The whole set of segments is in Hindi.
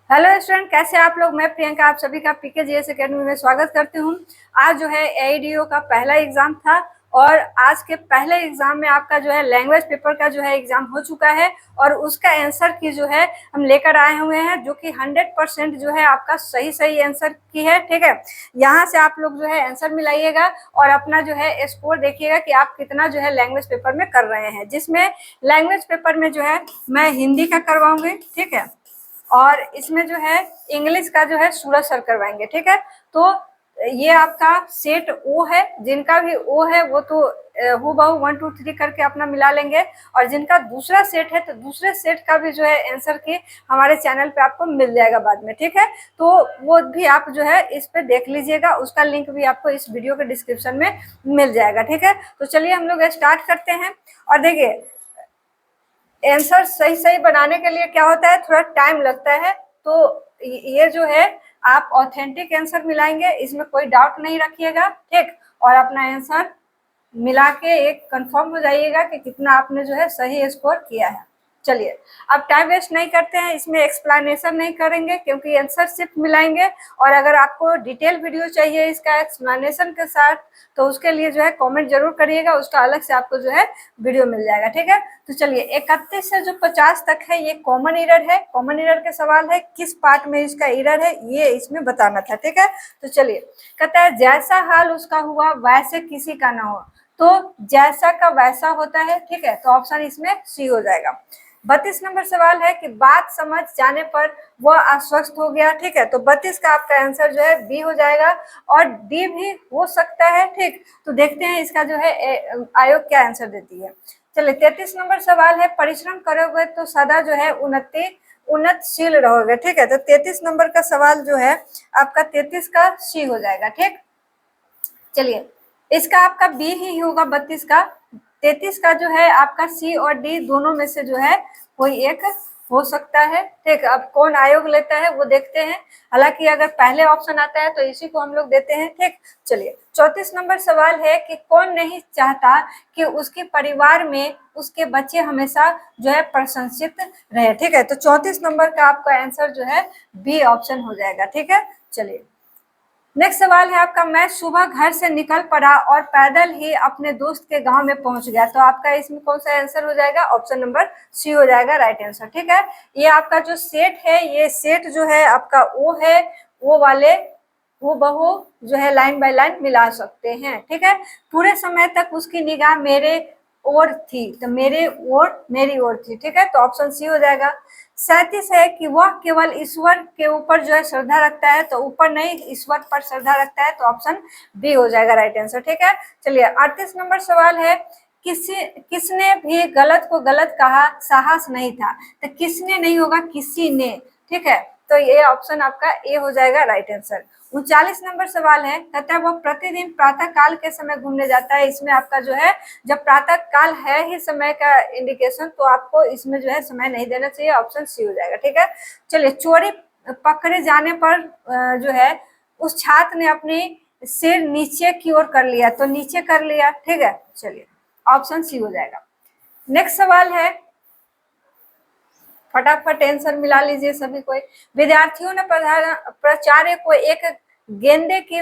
हेलो स्टूडेंट, कैसे आप लोग। मैं प्रियंका आप सभी का पीकेजीएस एकेडमी में स्वागत करती हूँ। आज जो है एआईडीओ का पहला एग्जाम था और आज के पहले एग्जाम में आपका जो है लैंग्वेज पेपर का जो है एग्जाम हो चुका है और उसका आंसर की जो है हम लेकर आए हुए हैं, जो कि 100% जो है आपका सही सही आंसर की है। ठीक है, यहाँ से आप लोग जो है आंसर मिलाइएगा और अपना जो है स्कोर देखिएगा कि आप कितना जो है लैंग्वेज पेपर में कर रहे हैं, जिसमें लैंग्वेज पेपर में जो है मैं हिंदी का करवाऊंगी। ठीक है, और इसमें जो है इंग्लिश का जो है सूरज सर करवाएंगे। ठीक है, तो ये आपका सेट ओ है, जिनका भी ओ है वो तो हु बहू 1 2 3 करके अपना मिला लेंगे, और जिनका दूसरा सेट है तो दूसरे सेट का भी जो है आंसर की हमारे चैनल पे आपको मिल जाएगा बाद में। ठीक है, तो वो भी आप जो है इस पे देख लीजिएगा, उसका लिंक भी आपको इस वीडियो के डिस्क्रिप्शन में मिल जाएगा। ठीक है, तो चलिए हम लोग स्टार्ट करते हैं। और देखिए, आंसर सही सही बनाने के लिए क्या होता है, थोड़ा टाइम लगता है। तो ये जो है आप ऑथेंटिक आंसर मिलाएंगे, इसमें कोई डाउट नहीं रखिएगा। ठीक, और अपना आंसर मिला के एक कंफर्म हो जाइएगा कि कितना आपने जो है सही स्कोर किया है। चलिए, अब टाइम वेस्ट नहीं करते हैं, इसमें एक्सप्लेनेशन नहीं करेंगे क्योंकि आंसर सिर्फ मिलाएंगे। और अगर आपको डिटेल वीडियो चाहिए इसका एक्सप्लेनेशन के साथ तो उसके लिए जो है कमेंट जरूर करिएगा, उसका अलग से आपको जो है वीडियो मिल जाएगा। ठीक है, तो चलिए 31 से जो 50 तक है ये कॉमन एरर है। कॉमन एरर के सवाल है, किस पार्ट में इसका एरर है ये इसमें बताना था। ठीक है, तो चलिए, कहता है जैसा हाल उसका हुआ वैसे किसी का ना हो। तो जैसा का वैसा होता है। ठीक है, तो ऑप्शन इसमें सी हो जाएगा। 32 नंबर सवाल है कि बात समझ जाने पर वह अस्वस्थ हो गया। ठीक है, तो 32 का आपका आंसर जो है बी हो जाएगा, और डी भी हो सकता है। ठीक, तो देखते हैं इसका जो है आयोग क्या आंसर देती है। चलिए, 33 नंबर सवाल है, परिश्रम करोगे तो सदा जो है उन्नतशील रहोगे। ठीक है, तो 33 नंबर का सवाल जो है आपका 33 का सी हो जाएगा। ठीक, चलिए, इसका आपका बी ही होगा 32 का। 33 का जो है आपका सी और डी दोनों में से जो है कोई एक हो सकता है। ठीक, अब कौन आयोग लेता है वो देखते हैं। हालांकि अगर पहले ऑप्शन आता है तो इसी को हम लोग देते हैं। ठीक, चलिए, 34 नंबर सवाल है कि कौन नहीं चाहता कि उसके परिवार में उसके बच्चे हमेशा जो है प्रशंसित रहे। ठीक है, तो 34 नंबर का आपका आंसर जो है बी ऑप्शन हो जाएगा। ठीक है, चलिए, नेक्स्ट सवाल है आपका, मैं सुबह घर से निकल पड़ा और पैदल ही अपने दोस्त के गांव में पहुंच गया। तो आपका इसमें कौन सा आंसर हो जाएगा, ऑप्शन नंबर सी हो जाएगा राइट आंसर। ठीक है, ये आपका जो सेट है, ये सेट जो है आपका ओ है, वो वाले वो बहु जो है लाइन बाय लाइन मिला सकते हैं। ठीक है, पूरे समय तक उसकी निगाह मेरे ओर थी, तो मेरे ओर मेरी ओर थी। ठीक है, तो ऑप्शन सी हो जाएगा। 37 है कि वह केवल ईश्वर के ऊपर जो है श्रद्धा रखता है, तो ऊपर नहीं ईश्वर पर श्रद्धा रखता है, तो ऑप्शन बी हो जाएगा राइट आंसर। ठीक है, चलिए, 38 नंबर सवाल है, किसने भी गलत को गलत कहा साहस नहीं था। तो किसने नहीं होगा, किसी ने। ठीक है, तो ये ऑप्शन आपका ए हो जाएगा राइट आंसर। 39 नंबर सवाल है, कहता है वो प्रतिदिन प्रातः काल के समय घूमने जाता है। इसमें आपका जो है, जब प्रातः काल है ही समय का इंडिकेशन, तो आपको इसमें जो है समय नहीं देना चाहिए, ऑप्शन सी हो जाएगा। ठीक है, चलिए, चोरी पकड़े जाने पर जो है उस छात्र ने अपनी सिर नीचे की ओर कर लिया, तो नीचे कर लिया। ठीक है, चलिए, ऑप्शन सी हो जाएगा। नेक्स्ट सवाल है, फटाफट आंसर मिला लीजिए सभी कोई। विद्यार्थियों ने प्राचार्य को एक गेंदे की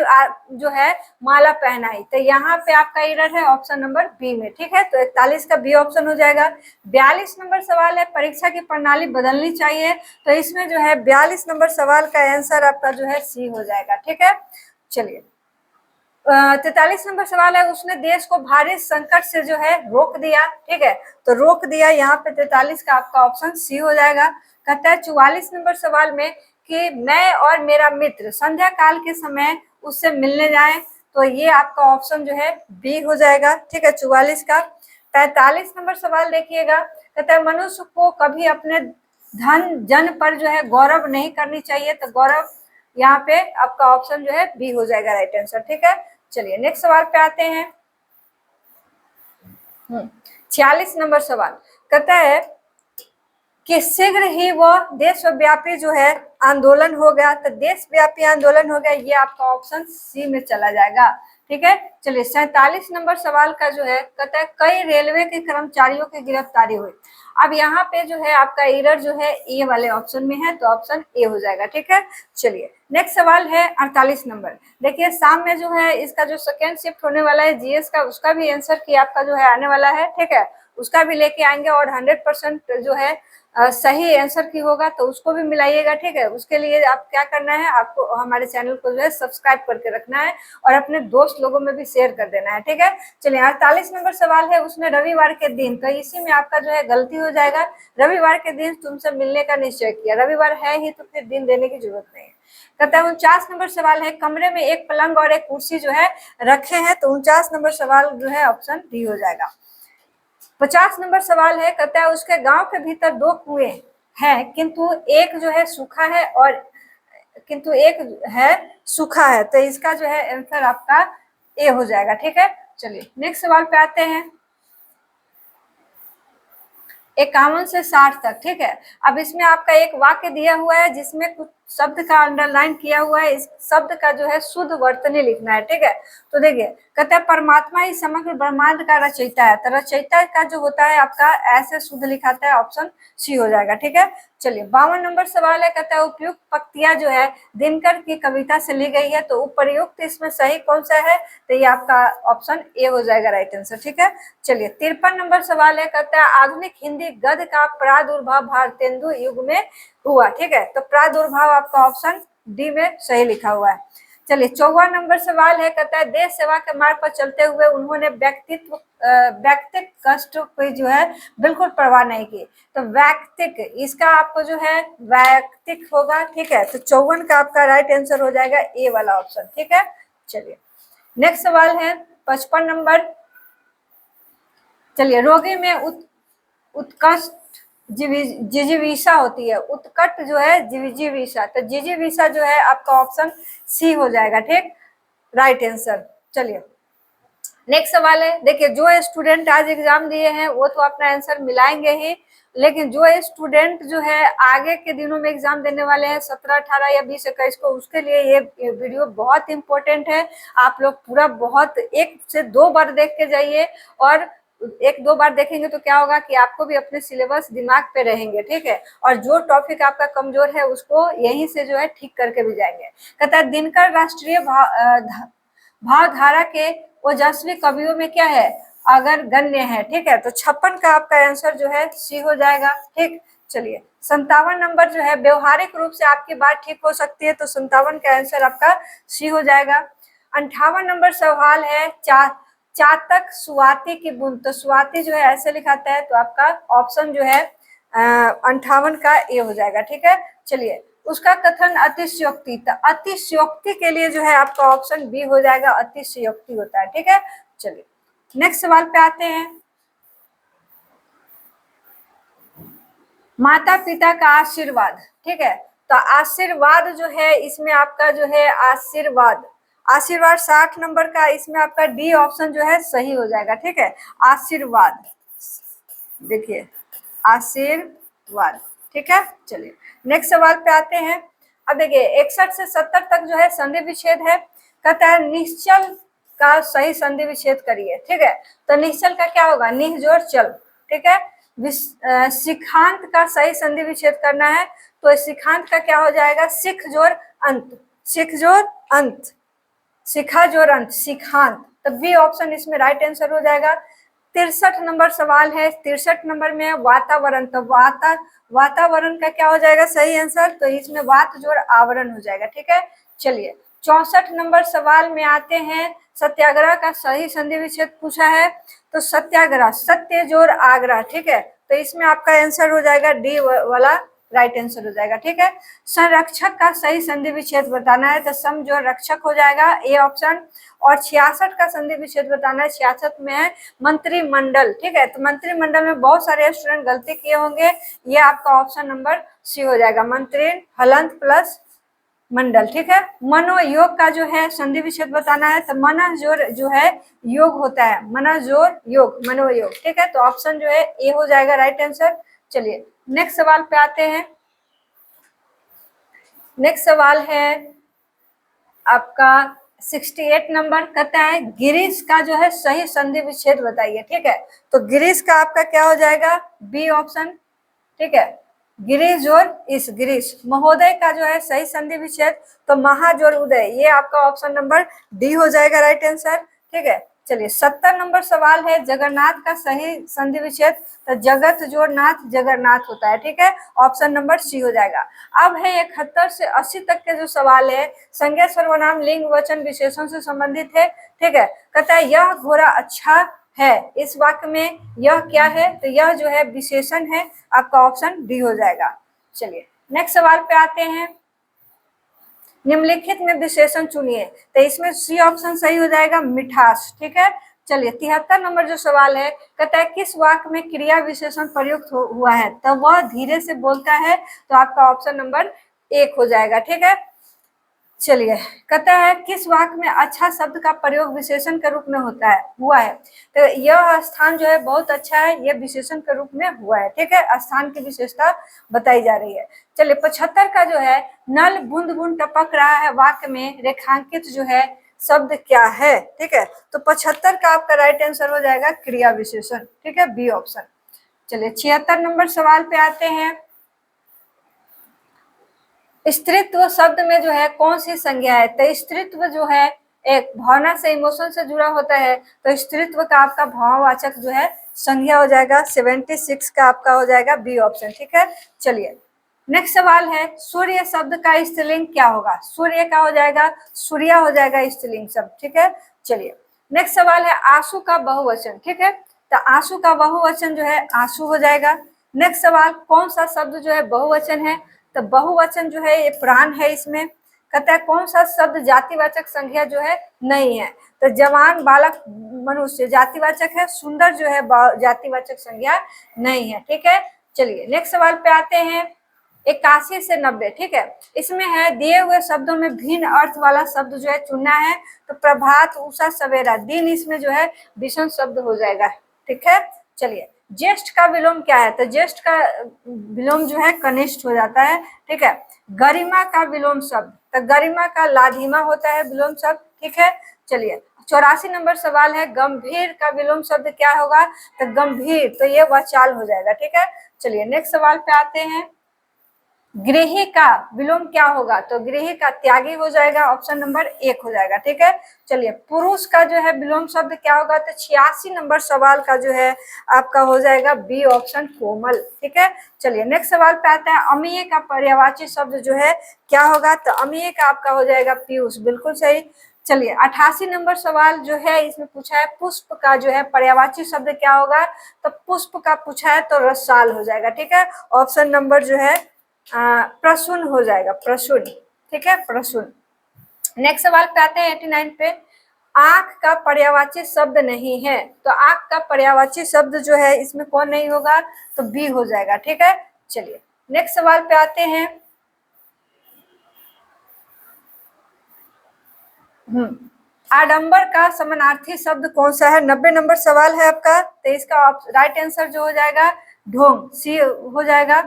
जो है माला पहनाई, तो यहाँ पे आपका एरर है ऑप्शन नंबर बी में। ठीक है, तो 41 का बी ऑप्शन हो जाएगा। 42 नंबर सवाल है, परीक्षा की प्रणाली बदलनी चाहिए। तो इसमें जो है 42 नंबर सवाल का आंसर आपका जो है सी हो जाएगा। ठीक है, चलिए, 43 नंबर सवाल है, उसने देश को भारी संकट से जो है रोक दिया। ठीक है, तो रोक दिया, यहाँ पे 43 का आपका ऑप्शन सी हो जाएगा। कहता है 44 नंबर सवाल में कि मैं और मेरा मित्र संध्या काल के समय उससे मिलने जाए, तो ये आपका ऑप्शन जो है बी हो जाएगा। ठीक है, 44 का। 45 नंबर सवाल देखिएगा, कहता है मनुष्य को कभी अपने धन जन पर जो है गौरव नहीं करनी चाहिए, तो गौरव यहाँ पे आपका ऑप्शन जो है बी हो जाएगा राइट आंसर। ठीक है, चलिए, नेक्स्ट सवाल पे आते हैं। 46 नंबर सवाल कहता है कि शीघ्र ही वो देशव्यापी जो है आंदोलन हो गया, तो देशव्यापी आंदोलन हो गया, ये आपका ऑप्शन सी में चला जाएगा। ठीक है। चलिए 47 नंबर सवाल का जो है कहता है कई रेलवे के कर्मचारियों की गिरफ्तारी हुई। अब यहाँ पे जो है आपका एरर जो है ए वाले ऑप्शन में है, तो ऑप्शन ए हो जाएगा, ठीक है। चलिए नेक्स्ट सवाल है 48 नंबर। देखिए शाम में जो है इसका जो सेकेंड शिफ्ट होने वाला है जीएस का, उसका भी आंसर की आपका जो है आने वाला है, ठीक है। उसका भी लेके आएंगे और 100% जो है सही आंसर की होगा तो उसको भी मिलाइएगा, ठीक है। उसके लिए आप क्या करना है, आपको हमारे चैनल को जो है सब्सक्राइब करके रखना है और अपने दोस्त लोगों में भी शेयर कर देना है, ठीक है। चलिए 48 नंबर सवाल है, उसने रविवार के दिन, तो इसी में आपका जो है गलती हो जाएगा। रविवार के दिन तुमसे मिलने का निश्चय किया, रविवार है ही तो फिर दिन देने की जरूरत नहीं है। कहता है 49 नंबर सवाल है, कमरे में एक पलंग और एक कुर्सी जो है रखे हैं, तो 49 नंबर सवाल जो है ऑप्शन डी हो जाएगा। 50 नंबर सवाल है, कहता है उसके गांव के भीतर 2 कुएं हैं किंतु एक जो है सूखा है और किंतु एक है सूखा है, तो इसका जो है आंसर आपका ए हो जाएगा, ठीक है। चलिए नेक्स्ट सवाल पे आते हैं। 51 से 60 तक, ठीक है। अब इसमें आपका एक वाक्य दिया हुआ है जिसमें कुछ शब्द का अंडरलाइन किया हुआ है, इस शब्द का जो है शुद्ध वर्तनी लिखना है, ठीक है। तो देखिए कहता है परमात्मा ही समग्र ब्रह्मांड का रचयिता है, तो रचयिता का जो होता है आपका ऐसे शुद्ध लिखाता है, ऑप्शन सी हो जाएगा, ठीक है। चलिए 52 नंबर सवाल है, कहता है उपयुक्त पंक्तियां जो है दिनकर की कविता से ली गई है, तो उपयुक्त इसमें सही कौन सा है, तो ये आपका ऑप्शन ए हो जाएगा राइट आंसर, ठीक है। चलिए 53 नंबर सवाल है, कहता है आधुनिक हिंदी गद्य का प्रादुर्भाव भारतेंदु युग में हुआ, ठीक है। तो प्रादुर्भाव आपका ऑप्शन डी में सही लिखा हुआ है। चलिए 54 नंबर सवाल है, कहता है देश सेवा के मार्ग पर चलते हुए उन्होंने व्यक्तिक कष्ट की जो है बिल्कुल परवाह नहीं की, तो व्यक्तिक इसका आपको जो है व्यक्तिक होगा, ठीक है। तो 54 का आपका राइट आंसर हो जाएगा ए वाला ऑप्शन, ठीक है। चलिए नेक्स्ट सवाल है 55 नंबर। चलिए रोगी में उत्कर्ष जिजीविषा होती है, उत्कट जो है जिजीविषा, तो जिजीविषा जो है आपका ऑप्शन सी हो जाएगा, ठीक राइट आंसर। चलिए नेक्स्ट सवाल है, देखिए जो स्टूडेंट आज एग्जाम दिए हैं वो तो अपना आंसर मिलाएंगे ही, लेकिन जो स्टूडेंट जो है आगे के दिनों में एग्जाम देने वाले हैं 17, 18 या 20, 21 को, उसके लिए ये वीडियो बहुत इंपॉर्टेंट है। आप लोग पूरा बहुत 1 से 2 बार देख के जाइए, और 1-2 बार देखेंगे तो क्या होगा कि आपको भी अपने सिलेबस दिमाग पे रहेंगे, ठीक है। और जो टॉपिक आपका कमजोर है उसको यहीं से जो है ठीक करके भी जाएंगे। कहता है दिनकर राष्ट्रीय भावधारा के ओजस्वी कवियों में क्या है, अगर गण्य है, ठीक है। तो 56 का आपका आंसर जो है सी हो जाएगा, ठीक। चलिए 57 नंबर जो है व्यवहारिक रूप से आपकी बात ठीक हो सकती है, तो 57 का आंसर आपका सी हो जाएगा। 58 नंबर सवाल है चातक सुवाती की बूंद, तो सुवाती जो है ऐसे लिखाता है, तो आपका ऑप्शन जो है 58 का ए हो जाएगा, ठीक है। चलिए उसका कथन अतिशयोक्ति, तो अतिशयोक्ति के लिए जो है आपका ऑप्शन बी हो जाएगा, अतिशयोक्ति होता है, ठीक है। चलिए नेक्स्ट सवाल पे आते हैं। माता पिता का आशीर्वाद, ठीक है। तो आशीर्वाद जो है इसमें आपका जो है आशीर्वाद 60 नंबर का, इसमें आपका डी ऑप्शन जो है सही हो जाएगा, ठीक है। आशीर्वाद, देखिए आशीर्वाद, ठीक है। चलिए नेक्स्ट सवाल पे आते हैं। अब देखिए 61 से 70 तक जो है संधि विच्छेद है, कहता है निश्चल का सही संधि विच्छेद करिए, ठीक है। तो निश्चल का क्या होगा, निह जोड़ चल, ठीक है। शिखांत का सही संधि विच्छेद करना है, तो शिखांत का क्या हो जाएगा, सिख जोड़ अंत, सिख जोड़ अंत, शिखा जोड़ अंत, शिखांत, तो बी ऑप्शन इसमें राइट आंसर हो जाएगा। 63 नंबर सवाल है, 63 नंबर में वातावरण, तो वातावरण का क्या हो जाएगा सही आंसर, तो इसमें वात जोड़ आवरण हो जाएगा, ठीक है। चलिए 64 नंबर सवाल में आते हैं, सत्याग्रह का सही संधि विच्छेद पूछा है, तो सत्याग्रह सत्य जोड़ आग्रह, ठीक है। तो इसमें आपका आंसर हो जाएगा डी वाला राइट आंसर हो जाएगा, ठीक है। संरक्षक का सही संधि विच्छेद बताना है, तो सम जो रक्षक हो जाएगा ए ऑप्शन, और 66 का संधि विच्छेद बताना है, 66 में है मंत्रिमंडल, ठीक है। तो मंत्रिमंडल में बहुत सारे स्टूडेंट गलती किए होंगे, ये आपका ऑप्शन नंबर सी हो जाएगा, मंत्री हलंत प्लस मंडल, ठीक है। मनोयोग का जो है संधि विच्छेद बताना है, तो मन जो है योग होता है, मन जोड़ योग, मनोयोग, ठीक है। तो ऑप्शन जो है ए हो जाएगा राइट आंसर। चलिए नेक्स्ट सवाल पे आते हैं। नेक्स्ट सवाल है आपका 68 नंबर कहता है गिरीश का जो है सही संधि विच्छेद बताइए। ठीक है, तो गिरीश का आपका क्या हो जाएगा, बी ऑप्शन। ठीक है, गिरीश जोड़ इस गिरीश। महोदय का जो है सही संधि विच्छेद तो महा जोड़ उदय, ये आपका ऑप्शन नंबर डी हो जाएगा राइट आंसर। ठीक है, चलिए 70 नंबर सवाल है जगन्नाथ का सही संधि विच्छेद तो जगत जोड़ नाथ जगन्नाथ होता है। ठीक है, ऑप्शन नंबर सी हो जाएगा। अब है 71 से 80 तक के जो सवाल है संज्ञा सर्वनाम लिंग वचन विशेषण से संबंधित है। ठीक है, कहता है यह घोड़ा अच्छा है, इस वाक्य में यह क्या है, तो यह जो है विशेषण है, आपका ऑप्शन डी हो जाएगा। चलिए नेक्स्ट सवाल पे आते हैं, निम्नलिखित में विशेषण चुनिए, तो इसमें सी ऑप्शन सही हो जाएगा मिठास। ठीक है, चलिए 73 नंबर जो सवाल है कहता है किस वाक्य में क्रिया विशेषण प्रयुक्त हुआ है, तो वह धीरे से बोलता है, तो आपका ऑप्शन नंबर 1 हो जाएगा। ठीक है, चलिए कहता है किस वाक्य में अच्छा शब्द का प्रयोग विशेषण के रूप में हुआ है, तो यह स्थान जो है बहुत अच्छा है, यह विशेषण के रूप में हुआ है। ठीक है, स्थान की विशेषता बताई जा रही है। चलिए 75 का जो है नल बूंद बूंद टपक रहा है वाक्य में रेखांकित जो है शब्द क्या है। ठीक है, तो 75 का आपका राइट आंसर हो जाएगा क्रिया विशेषण। ठीक है, बी ऑप्शन। चलिए 76 नंबर सवाल पे आते हैं, स्त्रीत्व शब्द में जो है कौन सी संज्ञा है, तो स्त्रीत्व जो है एक भावना से इमोशन से जुड़ा होता है, तो स्त्रीत्व का आपका भाववाचक जो है संज्ञा हो जाएगा। 76 का आपका हो जाएगा बी ऑप्शन। ठीक है, चलिए नेक्स्ट सवाल है सूर्य शब्द का स्त्रीलिंग क्या होगा, सूर्य का हो जाएगा सूर्या हो जाएगा स्त्रीलिंग शब्द। ठीक है, चलिए नेक्स्ट सवाल है आंसू का बहुवचन। ठीक है, तो आंसू का बहुवचन जो है आंसू हो जाएगा। नेक्स्ट सवाल कौन सा शब्द जो है बहुवचन है, तो बहुवचन जो है ये प्राण है। इसमें कहता है कौन सा शब्द जातिवाचक संज्ञा जो है नहीं है, तो जवान बालक मनुष्य जातिवाचक है, सुंदर जो है जातिवाचक संज्ञा नहीं है। ठीक है, चलिए नेक्स्ट सवाल पे आते हैं 81 से 90। ठीक है, इसमें है दिए हुए शब्दों में भिन्न अर्थ वाला शब्द जो है चुनना है, तो प्रभात उषा सवेरा दिन इसमें जो है विषम शब्द हो जाएगा। ठीक है, चलिए ज्येष्ठ का विलोम क्या है, तो ज्येष्ठ का विलोम जो है कनिष्ठ हो जाता है। ठीक है, गरिमा का विलोम शब्द, तो गरिमा का लाधिमा होता है विलोम शब्द। ठीक है, चलिए 84 नंबर सवाल है गंभीर का विलोम शब्द क्या होगा, तो गंभीर, तो ये वचाल हो जाएगा। ठीक है, चलिए नेक्स्ट सवाल पे आते हैं, गृही का विलोम क्या होगा, तो गृही का त्यागी हो जाएगा, ऑप्शन नंबर 1 हो जाएगा। ठीक है, चलिए पुरुष का जो है विलोम शब्द क्या होगा, तो 86 नंबर सवाल का जो है आपका हो जाएगा बी ऑप्शन कोमल। ठीक है, चलिए नेक्स्ट सवाल पे आता है अमीय का पर्यायवाची शब्द जो है क्या होगा, तो अमीय का आपका हो जाएगा पीयूष, बिल्कुल सही। चलिए 88 नंबर सवाल जो है इसमें पूछा है पुष्प का जो है पर्यायवाची शब्द क्या होगा, तो पुष्प का पूछा है तो रसाल हो जाएगा। ठीक है, ऑप्शन नंबर जो है प्रसून हो जाएगा, प्रसून। ठीक है, प्रसून। नेक्स्ट सवाल पे आते हैं 89 पे, आंख का पर्यायवाची शब्द नहीं है, तो आंख का पर्यायवाची शब्द जो है इसमें कौन नहीं होगा, तो बी हो जाएगा। ठीक है, चलिए नेक्स्ट सवाल पे आते हैं, आडंबर का समानार्थी शब्द कौन सा है, 90 नंबर सवाल है आपका, तो इसका राइट आंसर जो हो जाएगा ढोंग, सी हो जाएगा।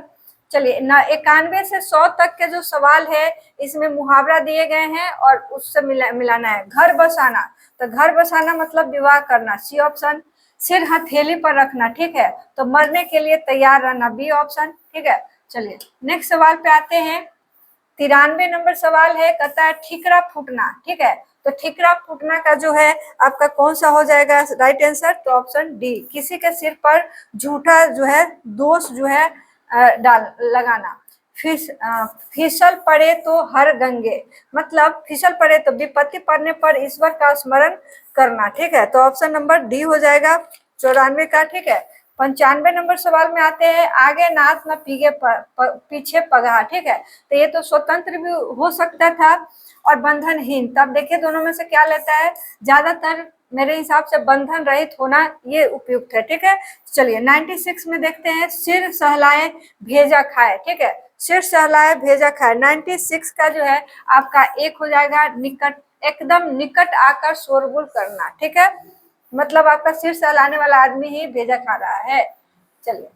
चलिए 91 से 100 तक के जो सवाल है इसमें मुहावरा दिए गए हैं और उससे मिलाना है। घर बसाना, तो घर बसाना मतलब विवाह करना, सी ऑप्शन। सिर हथेली पर रखना, ठीक है, तो मरने के लिए तैयार रहना, बी ऑप्शन। ठीक है, चलिए नेक्स्ट सवाल पे आते हैं, 93 नंबर सवाल है, कहता है ठिकरा फूटना। ठीक है, तो ठिकरा फूटना का जो है आपका कौन सा हो जाएगा राइट आंसर, तो ऑप्शन डी, किसी के सिर पर झूठा जो है दोष जो है डाल लगाना। फिसल पड़े तो हर गंगे, मतलब फिसल पड़े तो विपत्ति पड़ने पर ईश्वर का स्मरण करना। ठीक है, तो ऑप्शन नंबर डी हो जाएगा 94 का। ठीक है, 95 नंबर सवाल में आते हैं, आगे नाथ न पीछे पगहा। ठीक है, तो ये तो स्वतंत्र भी हो सकता था और बंधनहीन, तब देखिए दोनों में से क्या लेता है, ज्यादातर मेरे हिसाब से बंधन रहित होना ये उपयुक्त है। ठीक है, चलिए 96 में देखते हैं, सिर सहलाए भेजा खाए। ठीक है, सिर सहलाए भेजा खाए, 96 का जो है आपका 1 हो जाएगा, निकट, एकदम निकट आकर शोरगुल करना। ठीक है, मतलब आपका सिर सहलाने वाला आदमी ही भेजा खा रहा है। चलिए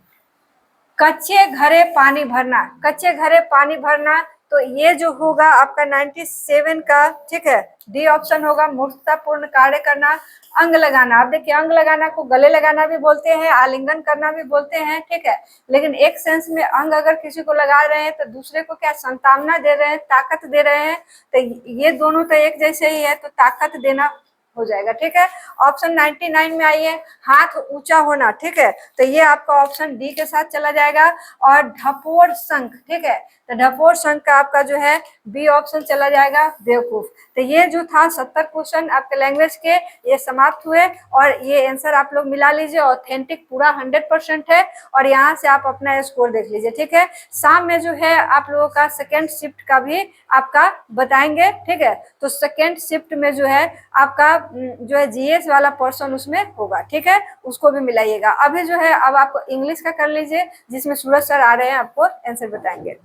कच्चे घरे पानी भरना, कच्चे घरे पानी भरना तो ये जो होगा आपका 97 का, ठीक है, डी ऑप्शन होगा, मूर्खतापूर्ण कार्य करना, अंग लगाना। आप देखिए अंग लगाना को गले लगाना भी बोलते हैं, आलिंगन करना भी बोलते हैं, ठीक है, लेकिन एक सेंस में अंग अगर किसी को लगा रहे हैं तो दूसरे को क्या सांत्वना दे रहे हैं, ताकत दे रहे हैं, तो ये दोनों तो एक जैसे ही है, तो ताकत देना हो जाएगा, ठीक है। ऑप्शन 99 में आइए, हाथ ऊंचा होना, ठीक है, तो ये आपका ऑप्शन डी के साथ चला जाएगा। और ढपोर शंख, ठीक है, तो ढपोर शंख का आपका जो है बी ऑप्शन चला जाएगा, बेवकूफ। तो ये जो था 70 क्वेश्चन आपके लैंग्वेज के, ये समाप्त हुए। और ये आंसर आप लोग मिला लीजिए, ऑथेंटिक पूरा 100% है। और यहाँ से आप अपना स्कोर देख लीजिए, ठीक है। शाम में जो है आप लोगों का सेकेंड शिफ्ट का भी आपका बताएंगे, ठीक है। तो सेकेंड शिफ्ट में जो है आपका जो है जीएस वाला पर्सन उसमें होगा, ठीक है, उसको भी मिलाइएगा। अभी जो है अब आपको इंग्लिश का कर लीजिए, जिसमें सूरज सर आ रहे हैं, आपको आंसर बताएंगे।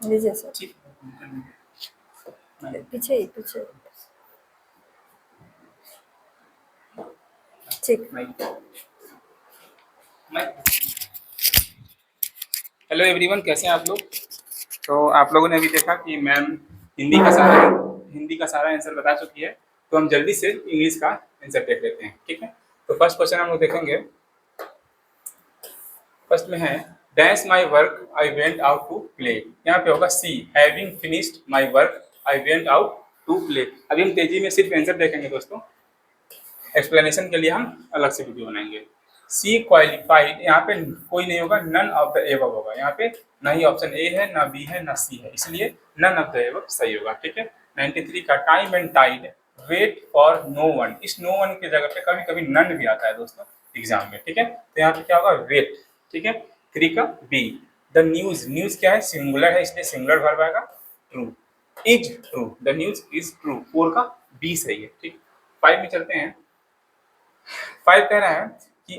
लीजिए सर, पीछे ही पीछे, ठीक। हेलो एवरीवन, कैसे हैं आप लोग। तो आप लोगों ने अभी देखा कि मैम हिंदी का सारा आंसर बता चुकी है। तो हम जल्दी से इंग्लिश का आंसर देख लेते हैं, ठीक है। तो फर्स्ट क्वेश्चन हम लोग देखेंगे। फर्स्ट में है dash my work I went out to play. यहाँ पे होगा C, having finished my work I went out to play. अभी हम तेजी में सिर्फ आंसर देखेंगे दोस्तों, एक्सप्लेनेशन के लिए हम अलग से वीडियो बनाएंगे। सी क्वालिफाइड, यहाँ पे कोई नहीं होगा, नन ऑफ द एबव होगा। यहाँ पे ना ही ऑप्शन ए है, ना बी है, ना सी है, इसलिए नन ऑफ द एबव सही होगा, ठीक है। 93 का time and tide wait for no one. इस नो वन की जगह पे कभी कभी नन भी आता है दोस्तों एग्जाम में, ठीक है। तो यहाँ पे क्या होगा, वेट, ठीक है। 3 का बी, द न्यूज, न्यूज क्या है, सिंगुलर है, इसलिए सिंगुलर वर्ब आएगा, true. Is true, the news is true. 4 का बी सही है, ठीक। 5 में चलते हैं। 5 कह रहा है कि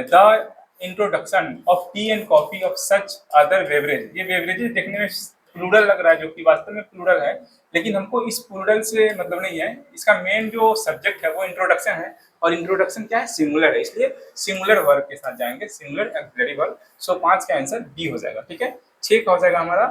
the introduction of T and coffee of such other beverage. ये बेवरेजेस देखने में प्लूरल लग रहा है, जो कि वास्तव में प्लूरल है, लेकिन हमको इस प्लूरल से मतलब नहीं है। इसका मेन जो सब्जेक्ट है वो इंट्रोडक्शन है, और इंट्रोडक्शन क्या है, सिंगुलर है, इसलिए सिंगुलर वर्ब के साथ जाएंगे, सिंगुलर ऑक्सिलरी वर्ब। सो 5 का आंसर बी हो जाएगा, ठीक है। 6 का हो जाएगा हमारा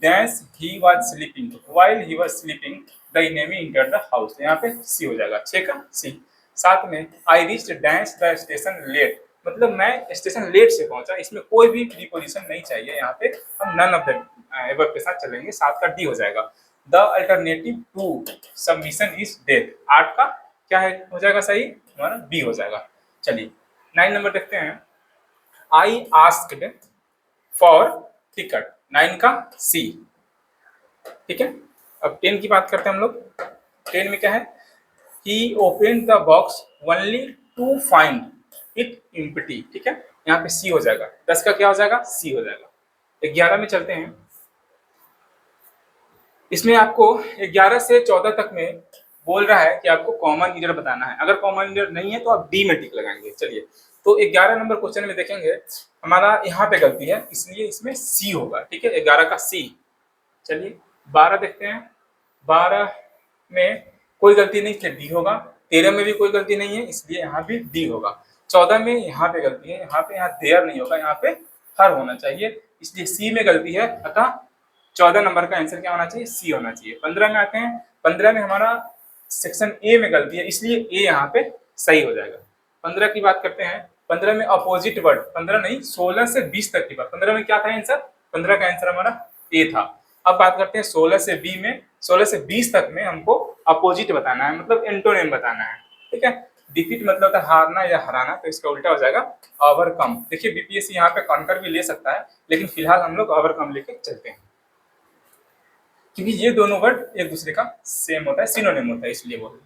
दैंस he was sleeping while he was sleeping the enemy entered the house. यहाँ पे सी हो जाएगा, 6 का सी। 7 में आई रीच्ड डैंस द स्टेशन लेट, मतलब मैं स्टेशन लेट से पहुंचा। इसमें कोई भी प्रीपोजिशन नहीं चाहिए, यहाँ पे हम नन ऑफ द एबव के साथ चलेंगे। 7 का डी हो जाएगा। The alternative to submission is death. 8 का क्या है, हो जाएगा सही, हमारा बी हो जाएगा। चलिए 9 नंबर देखते हैं। आई आस्क्ड फॉर टिकट, 9 का सी, ठीक है। अब 10 की बात करते हैं हम लोग। 10 में क्या है, he opened the box only to find it empty, ठीक है, यहाँ पे सी हो जाएगा। 10 का क्या हो जाएगा, सी हो जाएगा। 11 में चलते हैं। इसमें आपको 11 से 14 तक में बोल रहा है कि आपको कॉमन ईरर बताना है। अगर कॉमन ईरर नहीं है तो आप डी में टिक लगाएंगे। चलिए, तो 11 नंबर क्वेश्चन में देखेंगे, हमारा यहाँ पे गलती है, इसलिए इसमें सी होगा, ठीक है, 11 का सी। चलिए 12 देखते हैं। 12 में कोई गलती नहीं, इसलिए डी होगा। 13 में भी कोई गलती नहीं है, इसलिए यहाँ भी डी होगा। 14 में यहाँ पे गलती है, यहाँ पे यहाँ देयर नहीं होगा, यहाँ पे हर होना चाहिए, इसलिए सी में गलती है, अतः 14 नंबर का आंसर क्या होना चाहिए, सी होना चाहिए। 15 में आते हैं। 15 में हमारा सेक्शन ए में गलती है, इसलिए ए यहाँ पे सही हो जाएगा। 15 की बात करते हैं। 15 में अपोजिट वर्ड, 15 नहीं 16 से 20 तक की बात। 15 में क्या था आंसर, 15 का आंसर हमारा ए था। अब बात करते हैं 16 से बी में। 16 से 20 तक में हमको अपोजिट बताना है, मतलब एंटोनिम बताना है, ठीक है। डिफीट मतलब होता है हारना या हराना, तो इसका उल्टा हो जाएगा ओवरकम। देखिए बीपीएससी यहाँ पे कॉन्कर भी ले सकता है, लेकिन फिलहाल हम लोग ओवरकम लेके चलते हैं, क्योंकि ये दोनों वर्ड एक दूसरे का सेम होता है, सिनोनिम होता है, इसलिए बोल।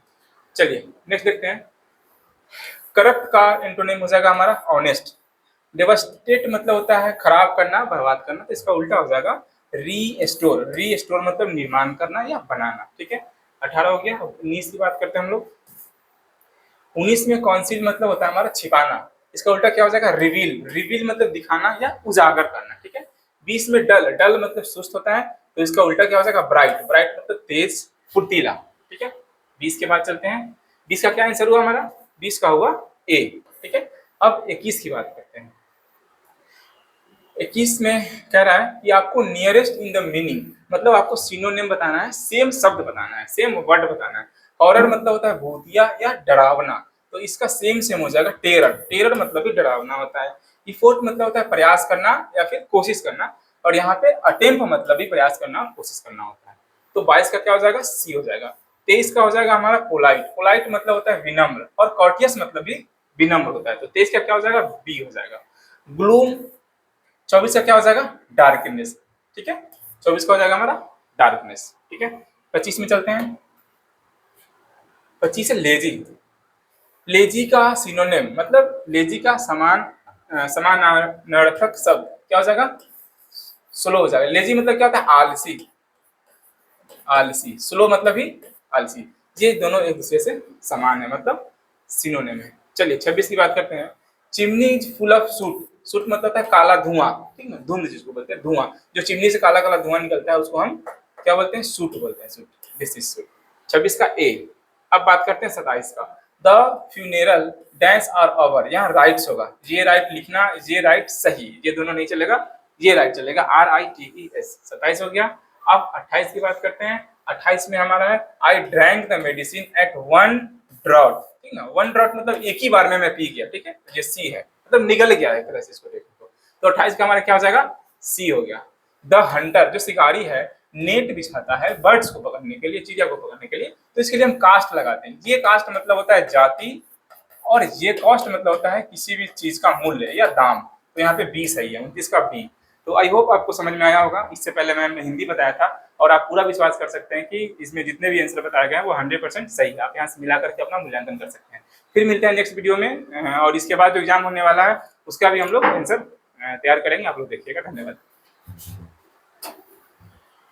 चलिए नेक्स्ट देखते हैं। करप्ट का एंटोनिम हो जाएगा हमारा ऑनेस्ट। डेवास्टेट मतलब होता है खराब करना, बर्बाद करना, तो इसका उल्टा हो जाएगा रीस्टोर। रीस्टोर मतलब निर्माण करना या बनाना, ठीक है। 18 हो गया। 19 की बात करते हैं हम लोग। 19 में कॉन्सील मतलब होता है हमारा छिपाना, इसका उल्टा क्या हो जाएगा, रिवील। रिवील मतलब दिखाना या उजागर करना, ठीक है। 20 में डल, डल मतलब सुस्त होता है, तो इसका उल्टा क्या हो जाएगा, ब्राइट। ब्राइट मतलब तेज, फुर्तीला, ठीक है। 20 के बाद चलते हैं। 20 का क्या आंसर हुआ हमारा, 20 का हुआ ए, ठीक है। अब 21 की बात करते हैं। 21 में कह रहा है कि आपको नियरेस्ट इन द मीनिंग, मतलब आपको सिनोनिम बताना है, सेम शब्द बताना है, सेम वर्ड बताना है। हॉरर मतलब होता है भूतिया या डरावना, तो इसका सेम सेम हो जाएगा टेरर। टेरर मतलब भी डरावना होता है। इफोर्ट मतलब होता है प्रयास करना या फिर कोशिश करना, और यहाँ पे अटेम्प्ट मतलब भी प्रयास करना, कोशिश करना होता है। तो 22 का क्या हो जाएगा, सी हो जाएगा। 23 का हो जाएगा हमारा पोलाइट। पोलाइट मतलब होता है विनम्र, और कॉर्टियस मतलब भी विनम्र होता है। तो 23 का क्या हो जाएगा, बी हो जाएगा। ग्लूम। 24 का क्या हो जाएगा, डार्कनेस। ठीक है, 24 का हो जाएगा हमारा डार्कनेस। ठीक है, 25 में चलते हैं। 25 है लेजी। लेजी का सिनोनिम मतलब लेजी का समानार्थक शब्द क्या हो जाएगा, स्लो हो जाएगा। लेजी मतलब क्या होता है, आलसी। आलसी, स्लो मतलब भी आलसी। ये दोनों एक दूसरे से समान है, मतलब सिनोनिम है। चलिए 26 की बात करते हैं। Chimney is full of suit. Suit मतलब है काला धुआं, ठीक है, धुंध जिसको बोलते हैं, धुआं। जो चिमनी से काला काला धुआं निकलता है उसको हम क्या बोलते हैं, सूट बोलते हैं, सूट। This is suit. 26 का ए। अब बात करते हैं 27 का। The funeral dance are over. यहाँ राइट्स होगा, ये राइट लिखना, ये राइट सही, ये दोनों नहीं चलेगा, ये राइट चलेगा, RITES। 27 हो गया। अब 28 की बात करते हैं। 28 में हमारा है I drank the medicine at one draught. ठीक ना, वन ड्रॉट मतलब एक ही बार में मैं पी गया। ठीक है, ये सी है, मतलब निगल गया है, तरह से इसको देखो तो 28 का हमारा क्या हो जाएगा, सी हो गया। द हंटर, जो शिकारी है, नेट बिछाता है बर्ड्स को पकड़ने के लिए, चिड़िया को पकड़ने के लिए, तो इसके लिए हम कास्ट लगाते हैं। ये कास्ट मतलब होता है जाति, और ये कॉस्ट मतलब होता है किसी भी चीज का मूल्य या दाम। तो यहाँ पे बी सही है, 29 का बी। तो आई होप आपको समझ में आया होगा। इससे पहले मैंने हिंदी बताया था, और आप पूरा विश्वास कर सकते हैं कि इसमें जितने भी आंसर बताए गए हैं वो 100% सही है। आप यहाँ से मिला करके अपना मूल्यांकन कर सकते हैं। फिर मिलते हैं नेक्स्ट वीडियो में, और इसके बाद जो एग्जाम होने वाला है उसका भी हम लोग आंसर तैयार करेंगे। आप लोग देखिएगा। धन्यवाद।